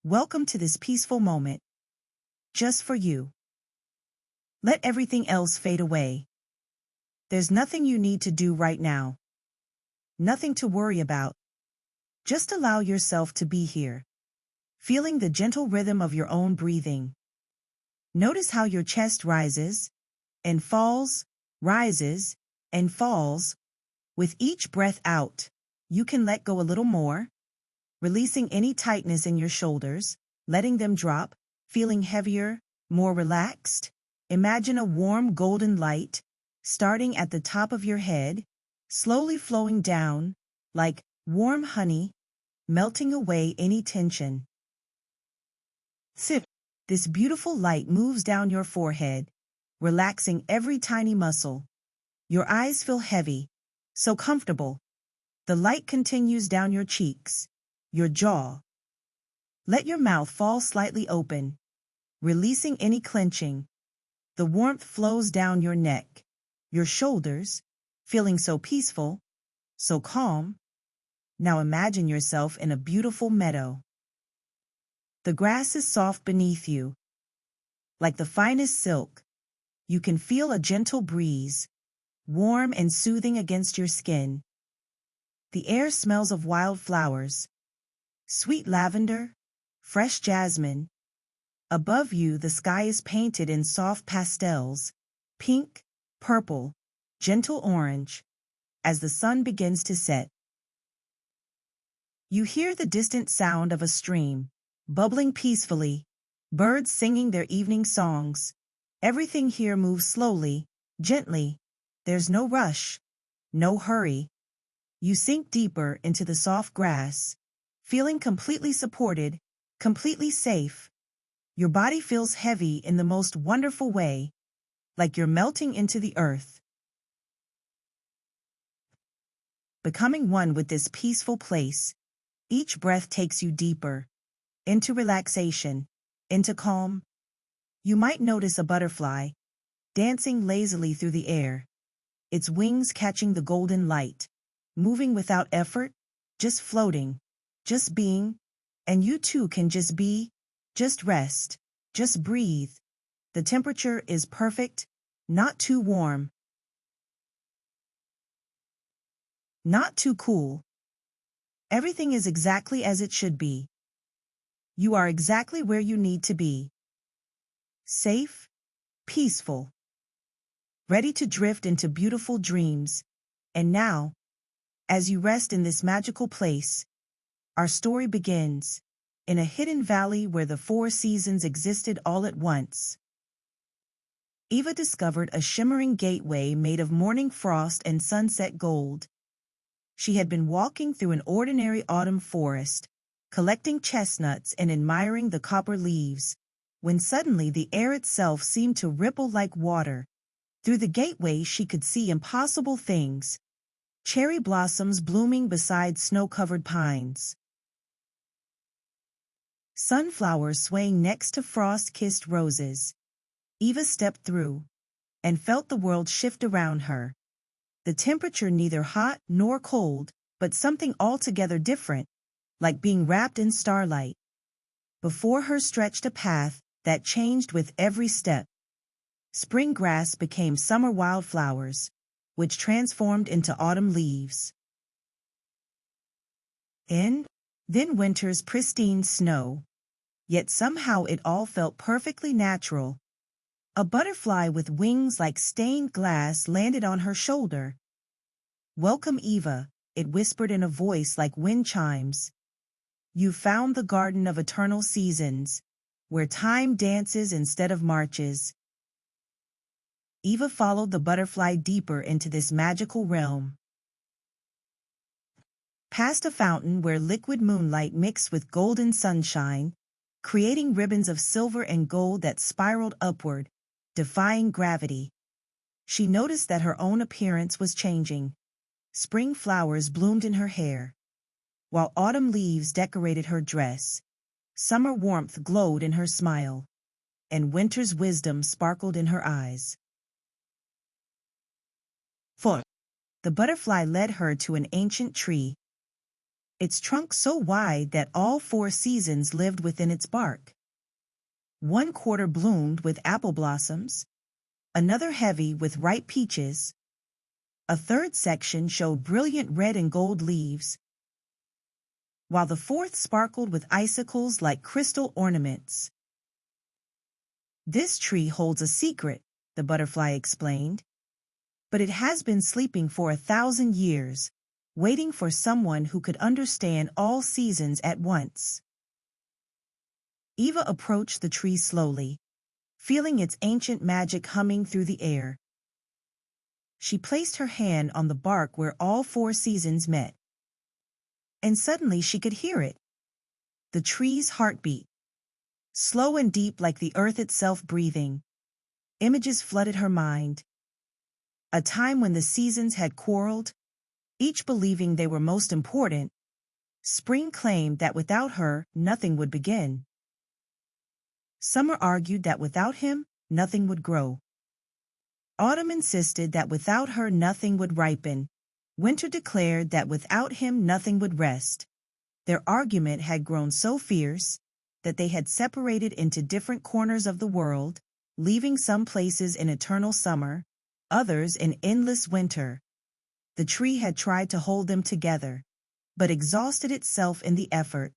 Welcome to this peaceful moment, just for you. Let everything else fade away. There's nothing you need to do right now. Nothing to worry about. Just allow yourself to be here, feeling the gentle rhythm of your own breathing. Notice how your chest rises and falls, rises and falls. With each breath out, you can let go a little more, releasing any tightness in your shoulders, letting them drop, feeling heavier, more relaxed. Imagine a warm golden light, starting at the top of your head, slowly flowing down, like warm honey, melting away any tension. Sip. This beautiful light moves down your forehead, relaxing every tiny muscle. Your eyes feel heavy, so comfortable. The light continues down your cheeks, your jaw. Let your mouth fall slightly open, releasing any clenching. The warmth flows down your neck, your shoulders, feeling so peaceful, so calm. Now imagine yourself in a beautiful meadow. The grass is soft beneath you, like the finest silk. You can feel a gentle breeze, warm and soothing against your skin. The air smells of wildflowers, sweet lavender, fresh jasmine. Above you, the sky is painted in soft pastels, pink, purple, gentle orange, as the sun begins to set. You hear the distant sound of a stream, bubbling peacefully, birds singing their evening songs. Everything here moves slowly, gently. There's no rush, no hurry. You sink deeper into the soft grass, feeling completely supported, completely safe. Your body feels heavy in the most wonderful way, like you're melting into the earth. Becoming one with this peaceful place, each breath takes you deeper, into relaxation, into calm. You might notice a butterfly, dancing lazily through the air, its wings catching the golden light, moving without effort, just floating, just being, and you too can just be, just rest, just breathe. The temperature is perfect, not too warm, not too cool. Everything is exactly as it should be. You are exactly where you need to be. Safe, peaceful, ready to drift into beautiful dreams. And now, as you rest in this magical place, our story begins, in a hidden valley where the four seasons existed all at once. Eva discovered a shimmering gateway made of morning frost and sunset gold. She had been walking through an ordinary autumn forest, collecting chestnuts and admiring the copper leaves, when suddenly the air itself seemed to ripple like water. Through the gateway she could see impossible things, cherry blossoms blooming beside snow-covered pines, sunflowers swaying next to frost-kissed roses. Eva stepped through, and felt the world shift around her. The temperature neither hot nor cold, but something altogether different, like being wrapped in starlight. Before her stretched a path that changed with every step. Spring grass became summer wildflowers, which transformed into autumn leaves. And then winter's pristine snow. Yet somehow it all felt perfectly natural. A butterfly with wings like stained glass landed on her shoulder. "Welcome, Eva," it whispered in a voice like wind chimes. "You found the garden of eternal seasons, where time dances instead of marches." Eva followed the butterfly deeper into this magical realm. Past a fountain where liquid moonlight mixed with golden sunshine, creating ribbons of silver and gold that spiraled upward, defying gravity. She noticed that her own appearance was changing. Spring flowers bloomed in her hair, while autumn leaves decorated her dress. Summer warmth glowed in her smile, and winter's wisdom sparkled in her eyes. 4. The butterfly led her to an ancient tree, its trunk so wide that all 4 seasons lived within its bark. One quarter bloomed with apple blossoms, another heavy with ripe peaches. A third section showed brilliant red and gold leaves, while the fourth sparkled with icicles like crystal ornaments. "This tree holds a secret," the butterfly explained, "but it has been sleeping for 1,000 years, waiting for someone who could understand all seasons at once." Eva approached the tree slowly, feeling its ancient magic humming through the air. She placed her hand on the bark where all 4 seasons met. And suddenly she could hear it. The tree's heartbeat. Slow and deep like the earth itself breathing. Images flooded her mind. A time when the seasons had quarreled, each believing they were most important. Spring claimed that without her, nothing would begin. Summer argued that without him, nothing would grow. Autumn insisted that without her nothing would ripen. Winter declared that without him nothing would rest. Their argument had grown so fierce that they had separated into different corners of the world, leaving some places in eternal summer, others in endless winter. The tree had tried to hold them together, but exhausted itself in the effort.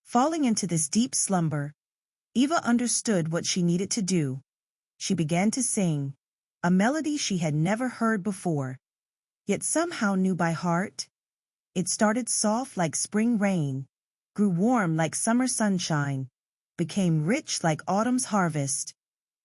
Falling into this deep slumber, Eva understood what she needed to do. She began to sing, a melody she had never heard before, yet somehow knew by heart. It started soft like spring rain, grew warm like summer sunshine, became rich like autumn's harvest,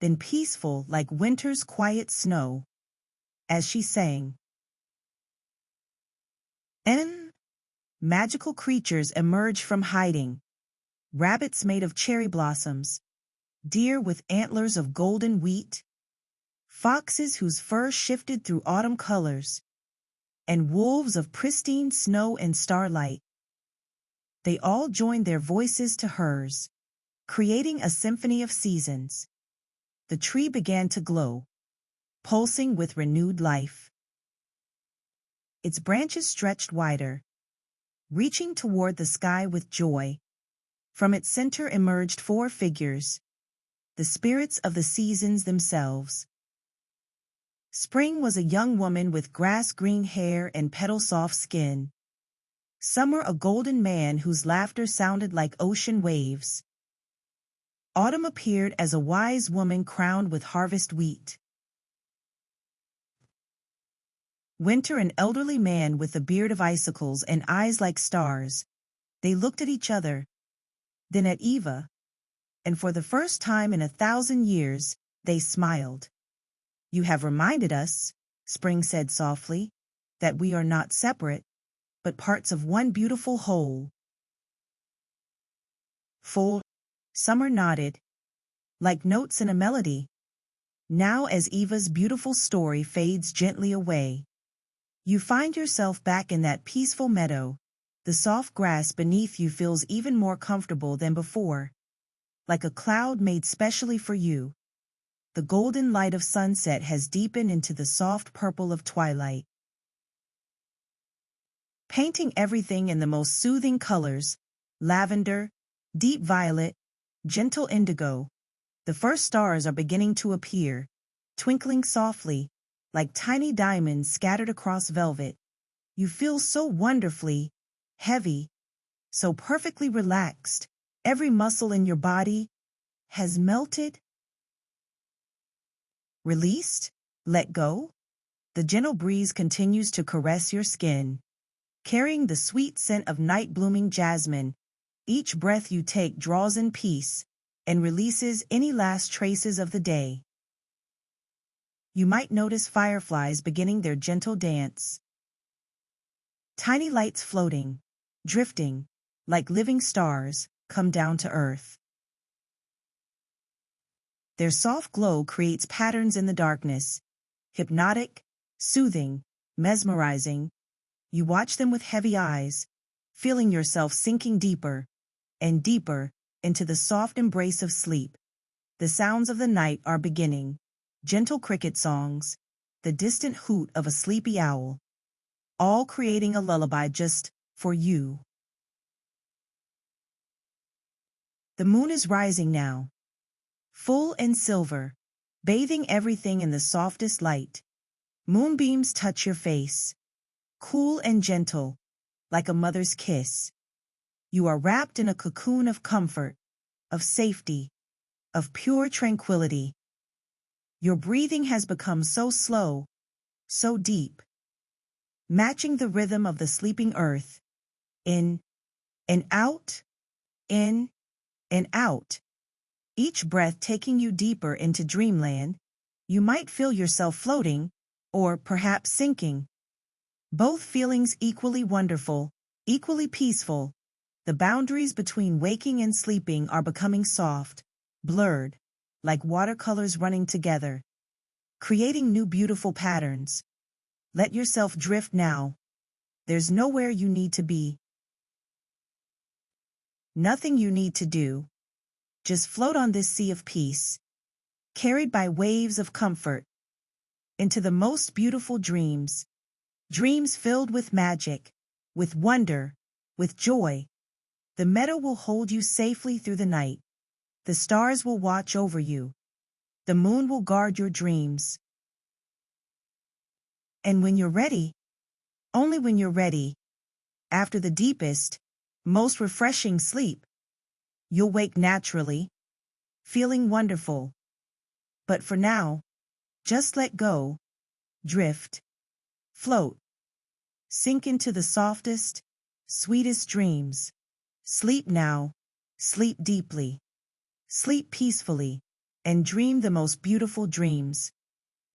then peaceful like winter's quiet snow. As she sang, magical creatures emerged from hiding. Rabbits made of cherry blossoms, deer with antlers of golden wheat, foxes whose fur shifted through autumn colors, and wolves of pristine snow and starlight. They all joined their voices to hers, creating a symphony of seasons. The tree began to glow, pulsing with renewed life. Its branches stretched wider, reaching toward the sky with joy. From its center emerged 4 figures, the spirits of the seasons themselves. Spring was a young woman with grass-green hair and petal-soft skin. Summer a golden man whose laughter sounded like ocean waves. Autumn appeared as a wise woman crowned with harvest wheat. Winter an elderly man with a beard of icicles and eyes like stars. They looked at each other, then at Eva, and for the first time in 1,000 years, they smiled. "You have reminded us," Spring said softly, "that we are not separate, but parts of one beautiful whole." Full, Summer nodded, like notes in a melody. Now as Eva's beautiful story fades gently away, you find yourself back in that peaceful meadow. The soft grass beneath you feels even more comfortable than before, like a cloud made specially for you. The golden light of sunset has deepened into the soft purple of twilight, painting everything in the most soothing colors: lavender, deep violet, gentle indigo. The first stars are beginning to appear, twinkling softly, like tiny diamonds scattered across velvet. You feel so wonderfully heavy, so perfectly relaxed. Every muscle in your body has melted, released, let go. The gentle breeze continues to caress your skin, carrying the sweet scent of night-blooming jasmine. Each breath you take draws in peace and releases any last traces of the day. You might notice fireflies beginning their gentle dance. Tiny lights floating, drifting, like living stars, come down to earth. Their soft glow creates patterns in the darkness, hypnotic, soothing, mesmerizing. You watch them with heavy eyes, feeling yourself sinking deeper and deeper into the soft embrace of sleep. The sounds of the night are beginning, gentle cricket songs, the distant hoot of a sleepy owl. all creating a lullaby just for you. The moon is rising now, full and silver, bathing everything in the softest light. Moonbeams touch your face, cool and gentle, like a mother's kiss. You are wrapped in a cocoon of comfort, of safety, of pure tranquility. Your breathing has become so slow, so deep, matching the rhythm of the sleeping earth. In and out, in and out. Each breath taking you deeper into dreamland. You might feel yourself floating, or perhaps sinking. Both feelings equally wonderful, equally peaceful. The boundaries between waking and sleeping are becoming soft, blurred, like watercolors running together, creating new beautiful patterns. Let yourself drift now. There's nowhere you need to be. Nothing you need to do. Just float on this sea of peace, carried by waves of comfort, into the most beautiful dreams. Dreams filled with magic, with wonder, with joy. The meadow will hold you safely through the night. The stars will watch over you. The moon will guard your dreams. And when you're ready, only when you're ready, after the deepest, most refreshing sleep, you'll wake naturally, feeling wonderful. But for now, just let go, drift, float, sink into the softest, sweetest dreams. Sleep now, sleep deeply, sleep peacefully, and dream the most beautiful dreams.